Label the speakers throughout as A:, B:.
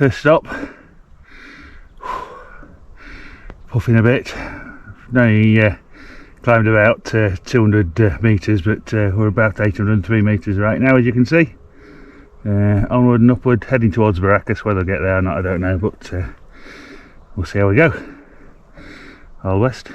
A: first stop. Puffing a bit. Only climbed about 200 metres, but we're about 803 metres right now, as you can see. Onward and upward, heading towards Barracas. Whether I'll get there or not, I don't know, but we'll see how we go. All west.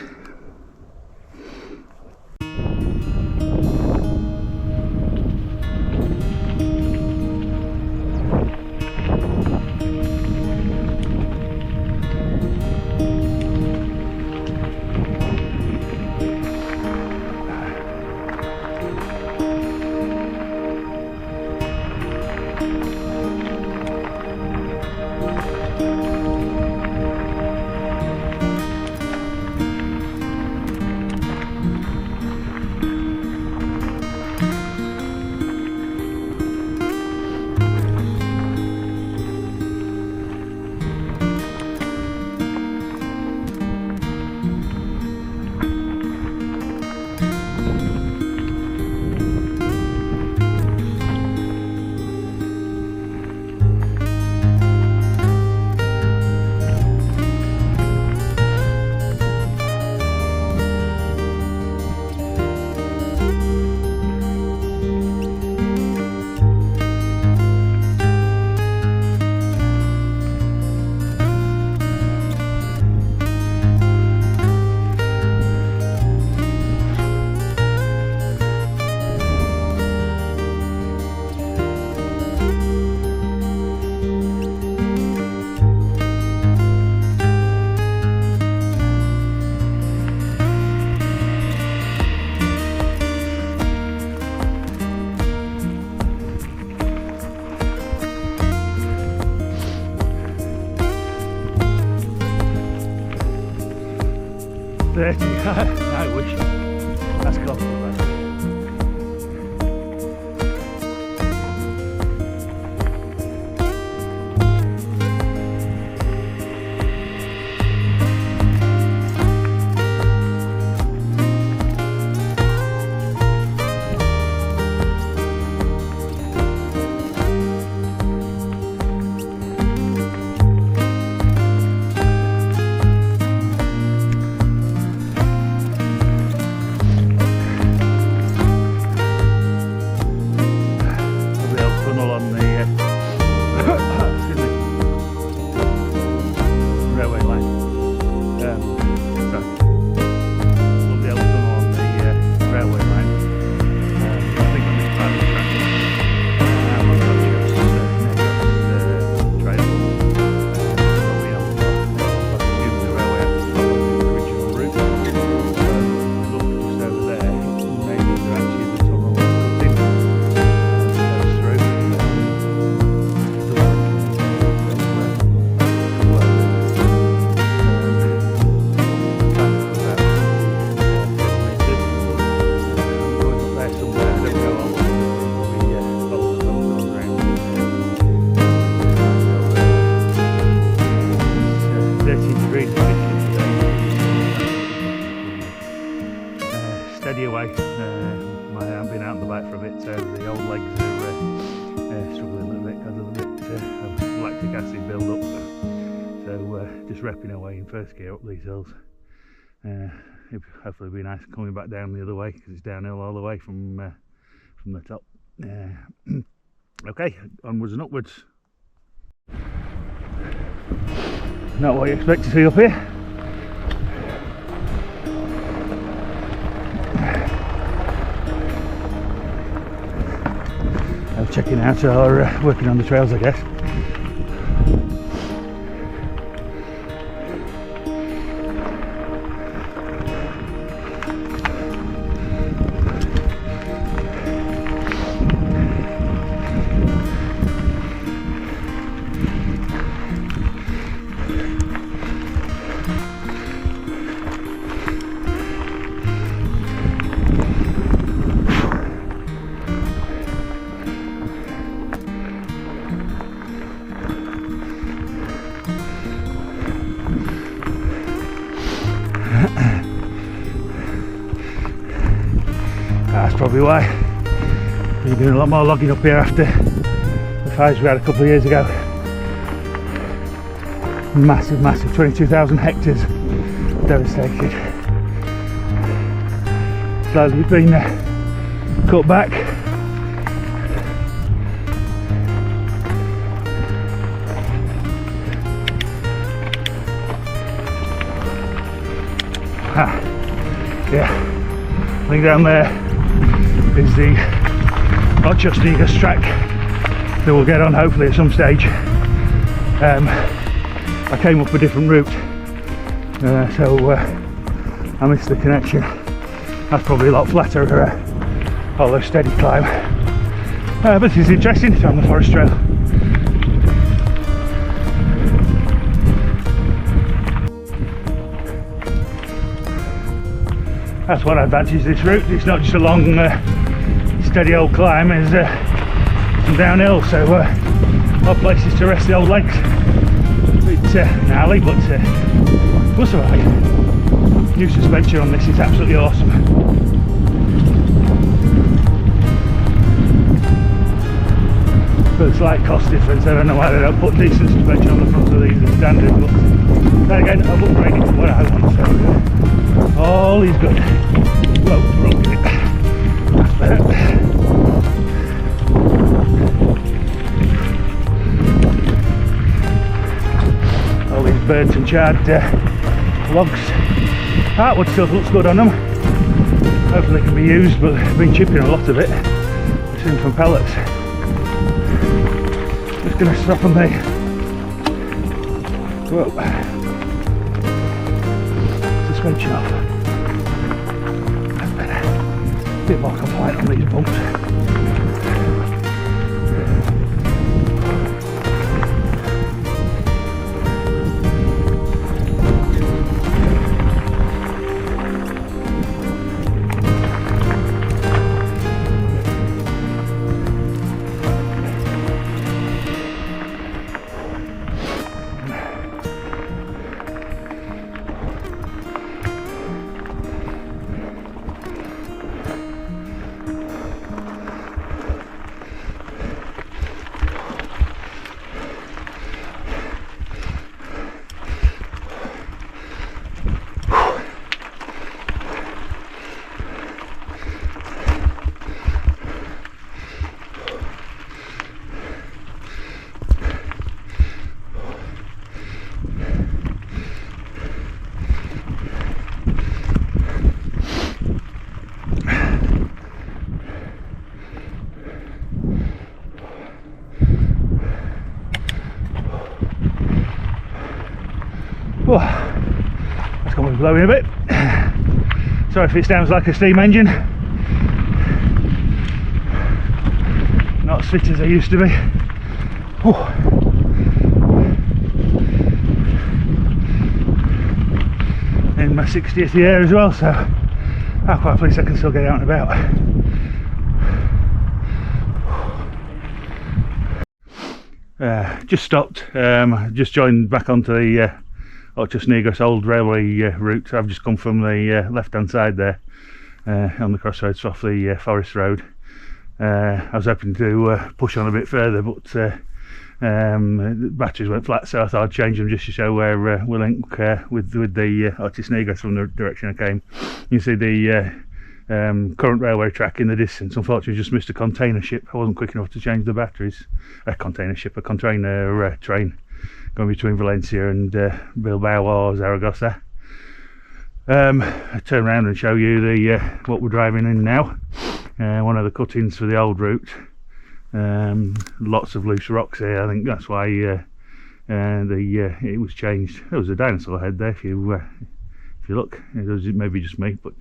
A: I wish. That's cool. Steady away. I haven't been out on the bike for a bit, so the old legs are struggling a little bit because of a bit of lactic acid build up. So just repping away in first gear up these hills. Hopefully it'll be nice coming back down the other way because it's downhill all the way from the top. Okay, onwards and upwards. Not what you expect to see up here. Checking out or working on the trails, I guess. That's probably why we're doing a lot more logging up here after the fires we had a couple of years ago. Massive, massive, 22,000 hectares devastated. Slowly been cut back. Yeah, I think down there is the Rochester Negus track that we'll get on hopefully at some stage. I came up a different route, so I missed the connection. That's probably a lot flatter, although steady climb. But this is interesting, it's on the forest trail. That's one advantage of this route, it's not just a long steady old climb, there's some downhill, so odd places to rest the old legs. A bit gnarly, but we'll survive. New suspension on this is absolutely awesome. But a slight cost difference, I don't know why they don't put decent suspension on the front of these as standard, but then again I've upgraded to what I want, so all is good. Whoa, broken it. That's better. All these burnt and charred logs. Artwood still looks good on them. Hopefully they can be used, but I've been chipping a lot of it. I've seen from pellets. Just going to stop on the suspension off. That's better. A bit more compliant on these bumps. Oh, that's got me blowing a bit. Sorry if it sounds like a steam engine. Not as fit as I used to be. Oh. In my 60th year as well, so I'm quite pleased I can still get out and about. Just stopped. Just joined back onto the Rochester Negus old railway route. I've just come from the left hand side there on the crossroads off the forest road. I was hoping to push on a bit further, but the batteries went flat, so I thought I'd change them just to show where we link with the Rochester Negus from the direction I came. You can see the current railway track in the distance. Unfortunately just missed a container ship. I wasn't quick enough to change the batteries. A container train going between Valencia and Bilbao or Zaragoza. I turn around and show you the what we're driving in now. One of the cuttings for the old route. Lots of loose rocks here. I think that's why it was changed. There was a dinosaur head there if you look. It was maybe just me, but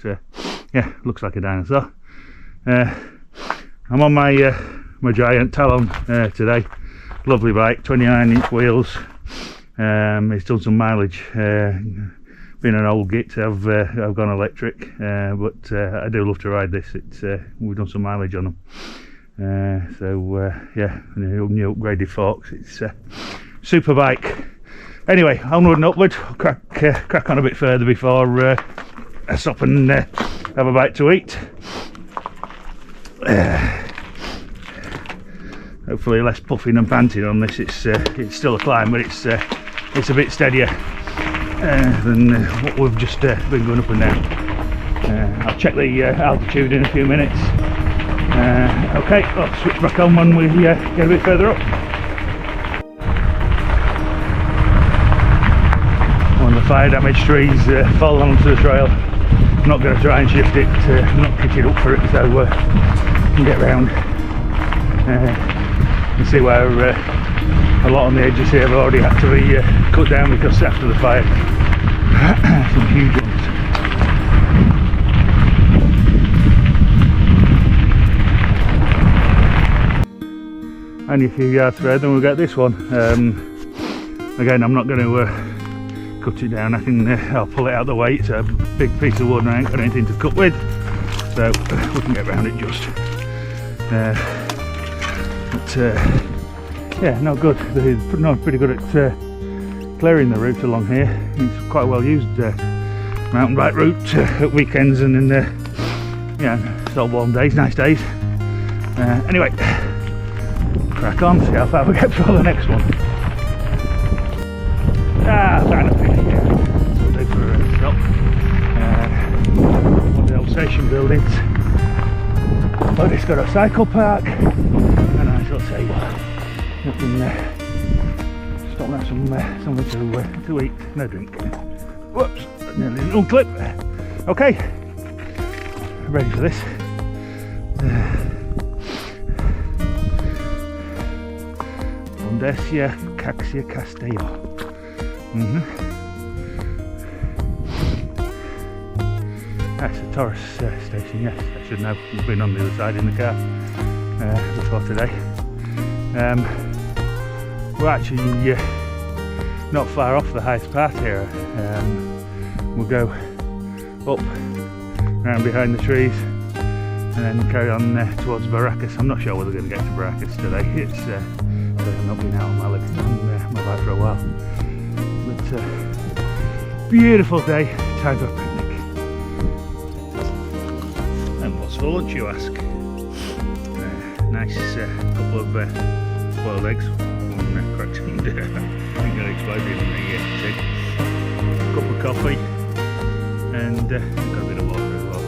A: yeah, looks like a dinosaur. I'm on my my giant Talon today. Lovely bike, 29-inch wheels. It's done some mileage. Being an old git, I've gone electric, but I do love to ride this. We've done some mileage on them. So yeah, new upgraded forks. It's a super bike. Anyway, onward and upward. Crack on a bit further before I stop and have a bite to eat. Hopefully less puffing and panting on this. It's still a climb, but it's it's a bit steadier than what we've just been going up and down. I'll check the altitude in a few minutes. Okay, I'll switch back on when we get a bit further up. One of the fire damaged trees fallen onto the trail. I'm not going to try and shift it, not kitted up for it, so we can get round. You see where a lot on the edges here have already had to be cut down because after the fire, some huge ones. Only a few yards further and we'll get this one. Again, I'm not going to cut it down. I'll pull it out of the way. It's a big piece of wood and I ain't got anything to cut with, so we can get around it just. Yeah, no good. They're not pretty good at clearing the route along here. It's quite a well used mountain bike route at weekends and in it's all warm days, nice days. Anyway, crack on, see how far we get before the next one. Found a picnic here. We'll do for a stop. One of the old station buildings. But it's got a cycle park and a nice little table. Nothing stop and have something to eat, no drink. Whoops, nearly an unclip. Okay, ready for this. Fondesia Caxia Castello. That's a Taurus station, yes. I should know. We've been on the other side in the car before today. We're actually not far off the highest part here. We'll go up, around behind the trees, and then carry on towards Barracas. I'm not sure whether we're going to get to Barracas today. It's I've not been out on my bike for a while. But beautiful day, time for a picnic. And what's for lunch, you ask? Nice couple of boiled eggs, one cracked and I think it exploded in the tin. A cup of coffee and got a bit of water as well.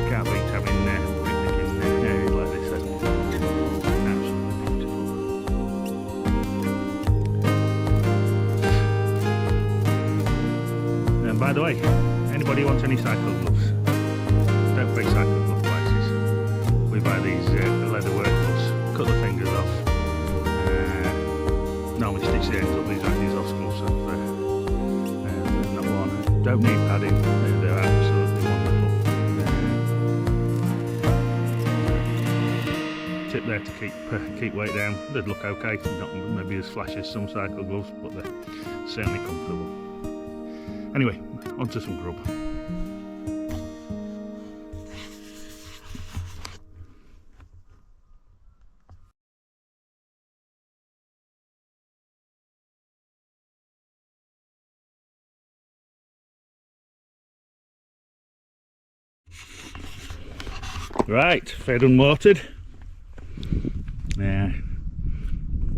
A: Can't beat having picnic in areas like this. Absolutely beautiful. And by the way, anybody wants any cycle gloves? Don't pay cycle glove prices. We buy these leather work gloves, cut the fingers off. Normally stitch the ends up. These are these gloves I've not worn. Don't need padding, they're absolutely wonderful. Tip there to keep weight down. They'd look okay, not maybe as flashy as some cycle gloves, but they're certainly comfortable. Anyway, onto some grub. Right, fed and watered.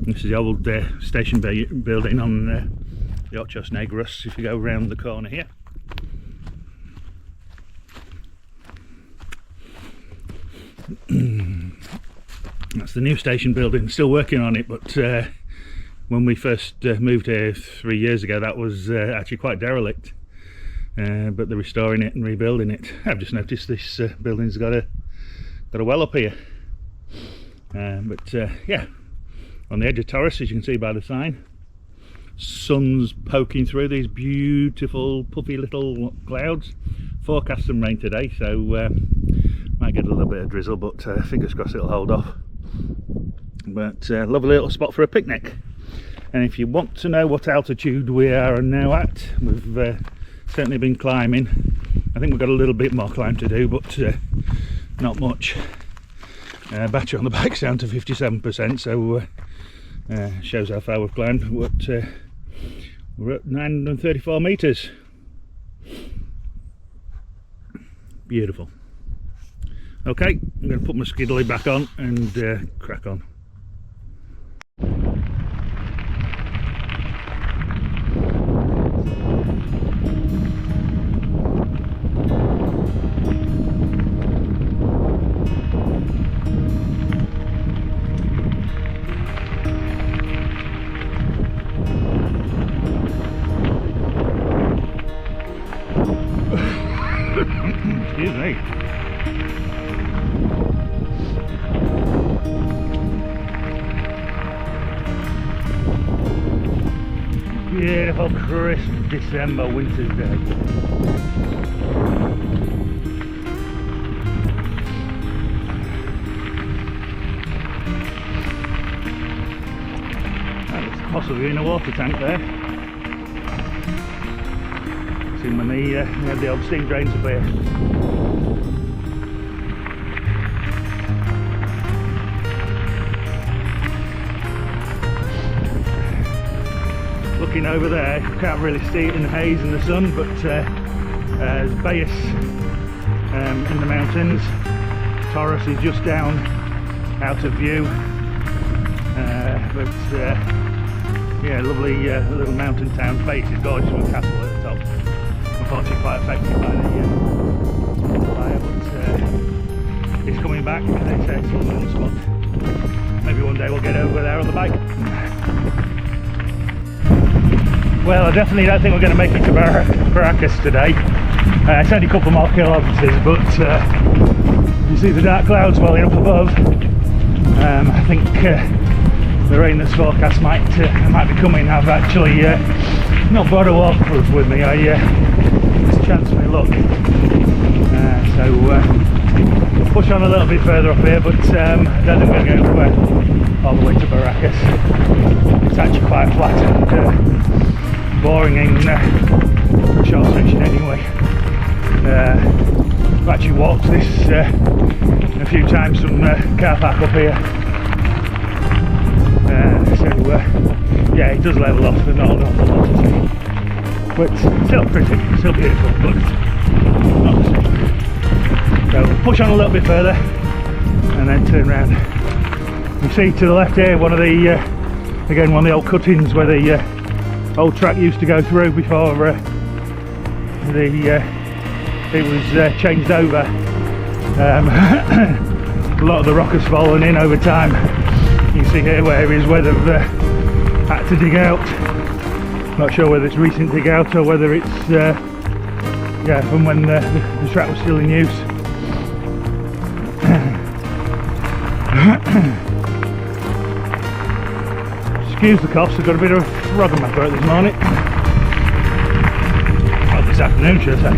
A: This is the old station building on the Ochos Negros if you go round the corner here. That's the new station building, still working on it, but when we first moved here 3 years ago that was actually quite derelict. But they're restoring it and rebuilding it. I've just noticed this building's got a well up here. Yeah, on the edge of Taurus, as you can see by the sign. Sun's poking through these beautiful puffy little clouds. Forecast some rain today, so might get a little bit of drizzle, but fingers crossed it'll hold off. But lovely little spot for a picnic. And if you want to know what altitude we are now at, we've certainly been climbing. I think we've got a little bit more climb to do, but not much. Battery on the bike's down to 57%, so shows how far we've climbed. We're at 934 metres. Beautiful. Okay, I'm going to put my skiddly back on and crack on. Excuse me. Beautiful crisp December winter's day. There's possibly in a water tank there. See when they had the old steam drains up here. Looking over there, you can't really see it in the haze and the sun, but there's Bayas in the mountains. Taurus is just down out of view, but yeah, lovely little mountain town. Bayas is gorgeous with a castle at the top. Unfortunately quite affected by the fire, but it's coming back. They say it's a little spot. Maybe one day we'll get over there on the bike. Well, I definitely don't think we're going to make it to Barracas today. It's only a couple more kilometres, but you see the dark clouds welling up above. I think the rain that's forecast might be coming. I've actually not brought a waterproof with me. It's a chance for me luck. So push on a little bit further up here, but I don't think we're going to go all the way to Barracas. It's actually quite flat and boring in a short section anyway. I've actually walked this a few times from car park up here. So yeah, it does level off and not an awful lot to see. But still pretty, still beautiful, but not the same. So push on a little bit further and then turn around. You see to the left here one of the again one of the old cuttings where the old track used to go through before it was changed over. A lot of the rock has fallen in over time. You can see here where they've had to dig out. Not sure whether it's recent dig out or whether it's yeah, from when the track was still in use. Excuse the coughs, I've got a bit of frog in my throat this morning. Well, this afternoon, should I say.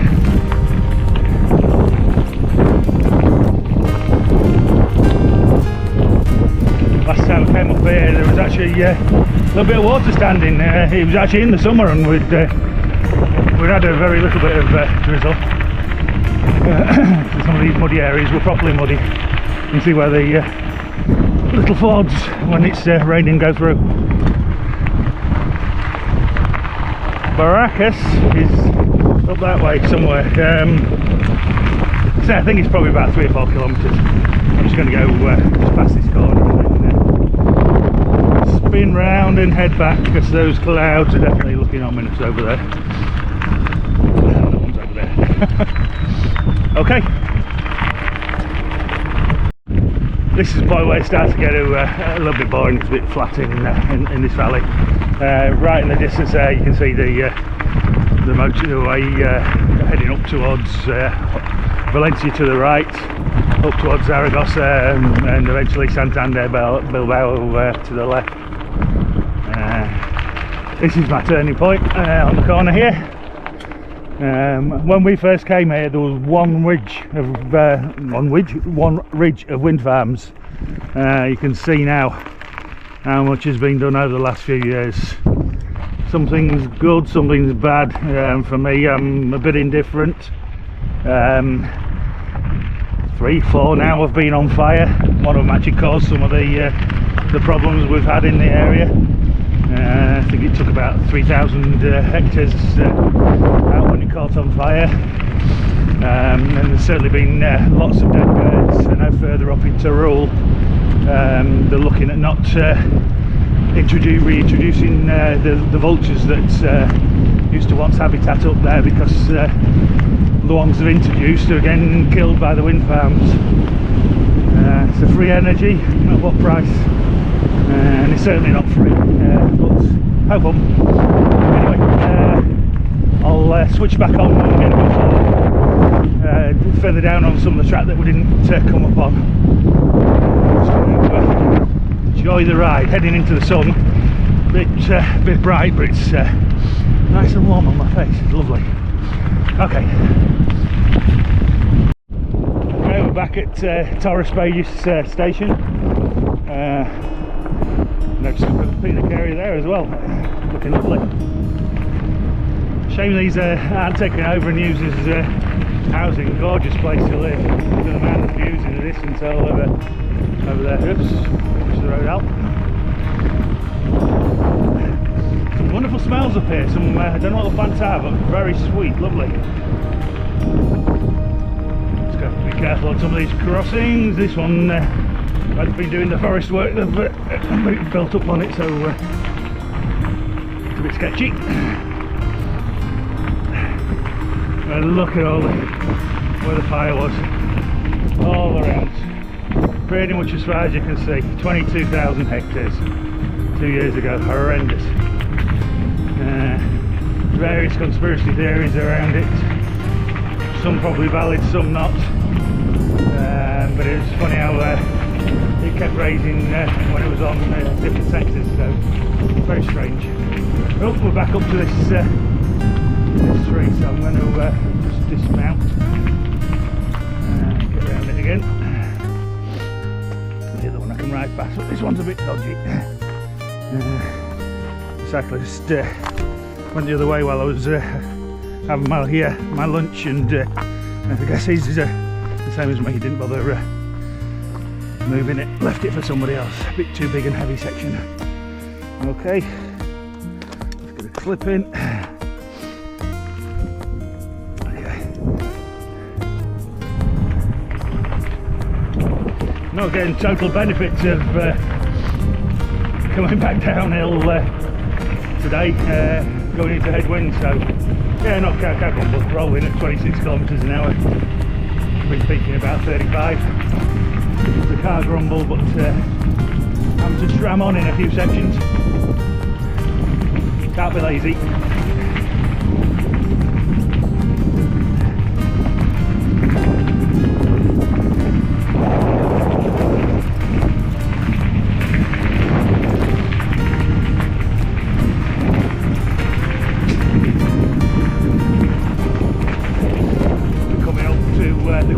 A: Last time I came up here, there was actually a little bit of water standing. It was actually in the summer, and we'd had a very little bit of drizzle. Some of these muddy areas were properly muddy. You can see where the little fords, when it's raining, go through. Barracas is up that way somewhere. So I think it's probably about 3 or 4 kilometres. I'm just going to go just past this corner and then spin round and head back, because those clouds are definitely looking ominous over there. That one's over there. Okay. This is the point where it starts to get a little bit boring. It's a bit flat in this valley. Right in the distance there, you can see the motorway heading up towards Valencia to the right, up towards Zaragoza, and eventually Santander, Bilbao to the left. This is my turning point on the corner here. When we first came here, there was one ridge of wind farms. You can see now how much has been done over the last few years. Something's good, something's bad. For me, I'm a bit indifferent. 3, 4 now have been on fire. One of them actually caused some of the problems we've had in the area. I think it took about 3,000 hectares out when it caught on fire. And there's certainly been lots of dead birds. I know further up in Teruel, they're looking at not reintroducing the vultures that used to once habitat up there, because the ones they've introduced are again killed by the wind farms. It's a free energy, at what price? And it's certainly not free, but hope anyway, I'll switch back on and get a bit forward. further down on some of the track that we didn't come up on. Just going to enjoy the ride, heading into the sun. Bit bright, but it's nice and warm on my face. It's lovely. Okay, we're back at Torres Vedras station. Noticed a bit of picnic area there as well. Looking lovely. Shame these aren't taken over and used as housing. Gorgeous place to live. Look at the mountain views in the distance all over there. Oops, push the road out. Some wonderful smells up here. Some I don't know what the plants are, but very sweet, lovely. Just got to be careful on some of these crossings. This one, where they've been doing the forest work, they've built up on it, so it's a bit sketchy. And look at all where the fire was, all around, pretty much as far as you can see. 22,000 hectares 2 years ago, horrendous. Various conspiracy theories around it, some probably valid, some not, but it was funny how it kept raising when it was on different sectors, so very strange. Oh, we're back up to this tree, so I'm going to just dismount, get around it again. The other one I can ride past, but this one's a bit dodgy. Cyclist went the other way while I was having my lunch, and I guess he's the same as me. He didn't bother moving it, left it for somebody else. A bit too big and heavy section. Okay, let's get a clip in. Not getting total benefits of coming back downhill today, going into headwind, so yeah, not can't grumble. Rolling at 26 kilometres an hour. Been thinking about 35. So can't grumble, but I'm just ram on in a few sections. Can't be lazy.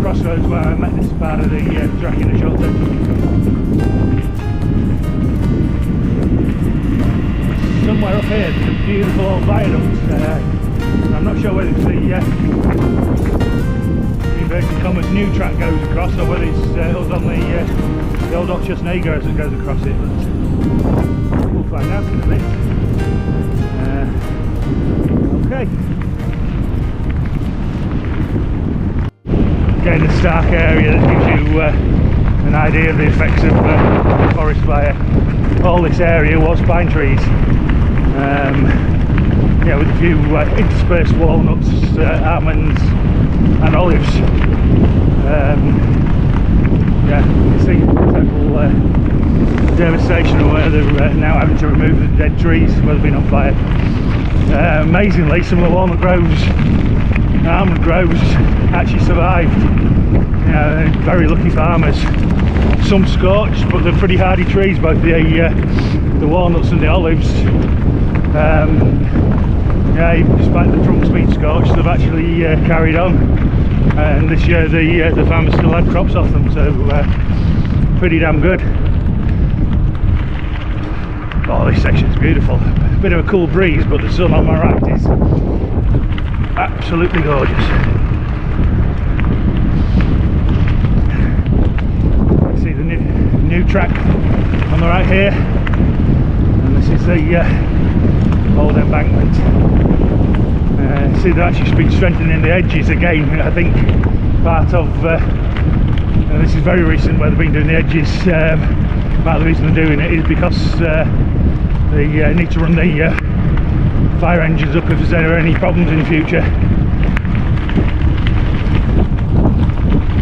A: Crossroads where I met this part of the track in the short term. Somewhere up here there's a beautiful old viaduct. I'm not sure whether it's the inverted commas new track goes across, or whether it's us on the old Oxus Negros that goes across it, but we'll find out in a bit. Okay. Again, a stark area that gives you an idea of the effects of forest fire. All this area was pine trees, yeah, with a few interspersed walnuts, almonds and olives. Yeah, you see total devastation where they're now having to remove the dead trees where they've been on fire. Amazingly, some of the walnut groves, almond groves actually survived. You know, very lucky farmers. Some scorched, but they're pretty hardy trees, both the walnuts and the olives. Yeah, even despite the trunks being scorched, they've actually carried on. And this year the farmers still had crops off them, so pretty damn good. Oh, this section's beautiful. A bit of a cool breeze, but the sun on my right is absolutely gorgeous. You see the new track on the right here, and this is the old embankment. See, they've actually been strengthening the edges again. I think part of this is very recent where they've been doing the edges. Part of the reason they're doing it is because they need to run the fire engines up if there are any problems in the future.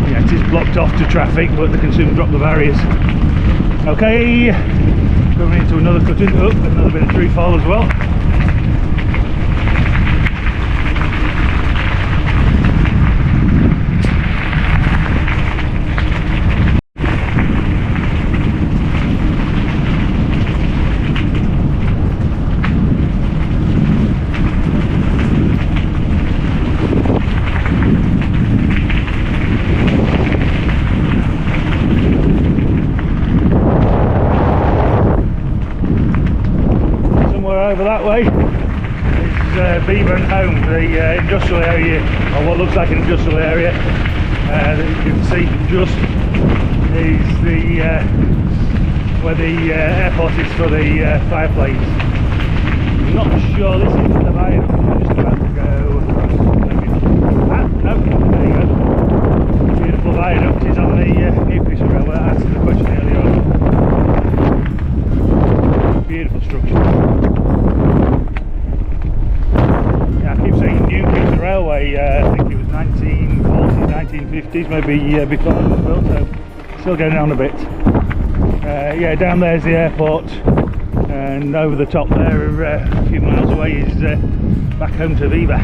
A: Yeah, it is blocked off to traffic, but they can soon drop the barriers. Okay, going into another cutting. Oh, another bit of tree fall as well. over that way is Beaver Home, the industrial area, or what looks like an industrial area. That you can see just is the where the airport is for the fireplace. I'm not sure this is the viaduct. I'm just about to go across. No, there you go. Beautiful viaduct is on the Newcastle Railway. That answers the question earlier on. Beautiful structure. Yeah, I keep saying Newcastle Railway. I think it was 1940s, 1950s, maybe before it was built. So still going down a bit. Yeah, down there's the airport, and over the top there, a few miles away, is back home to Viva.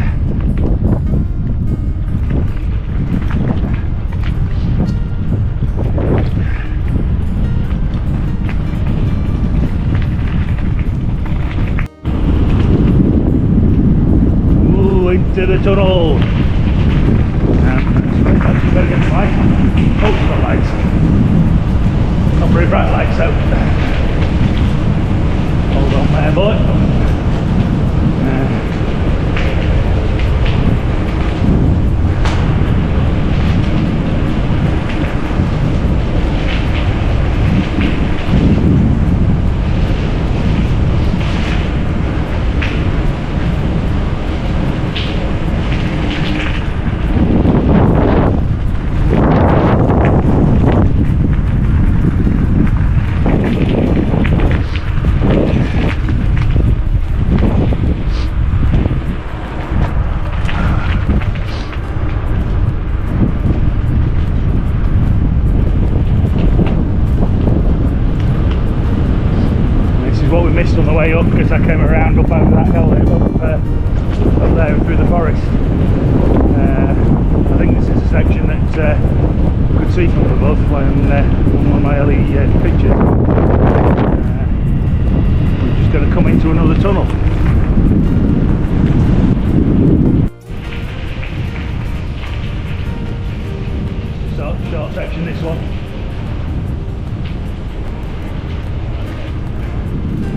A: Ooh, into the tunnel. You better get the light. Oh, the lights. Not very bright lights out. Hold on there, boy. Missed on the way up because I came around up over that hill up there through the forest. I think this is a section that I could see from above when on one of my early pictures. We're just going to come into another tunnel. Short section, this one.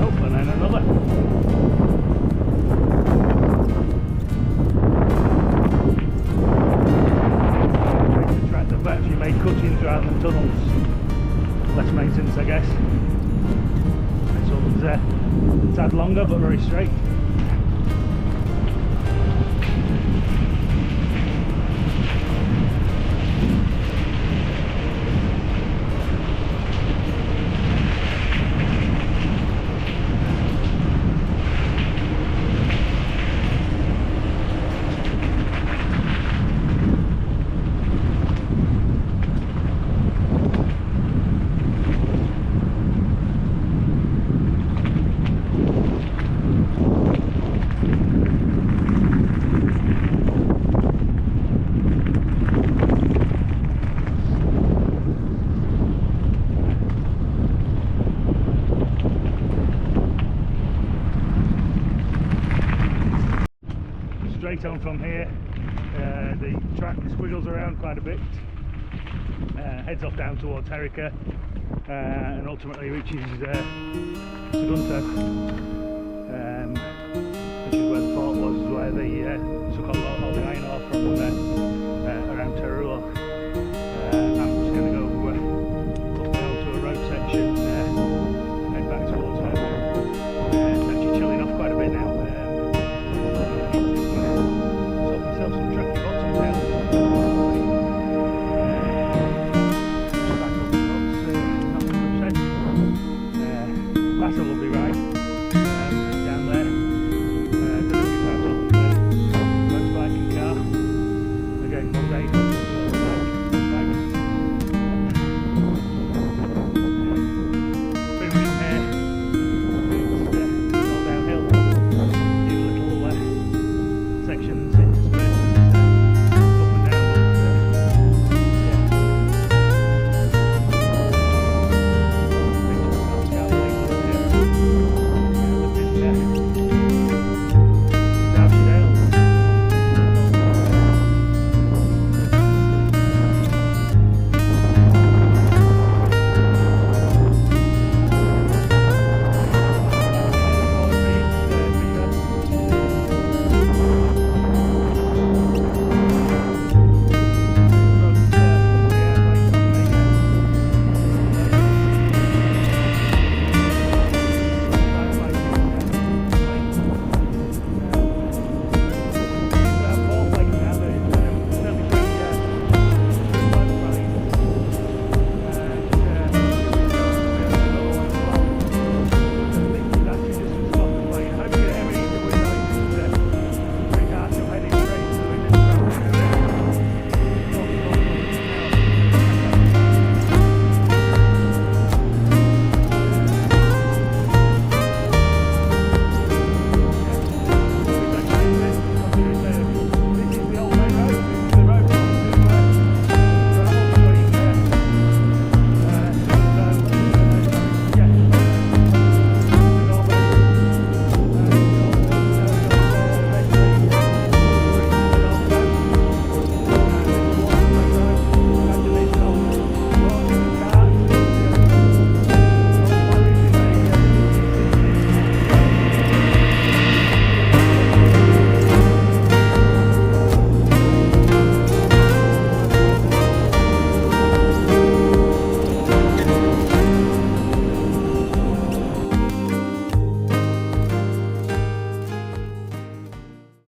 A: Oh, and then another. To track the fact you may cut in throughout the tunnels. Less maintenance, I guess. This one's a tad longer but very straight. Straight on from here, the track squiggles around quite a bit, heads off down towards Herrica, and ultimately reaches Sagunto, which is where the fort was, where they took on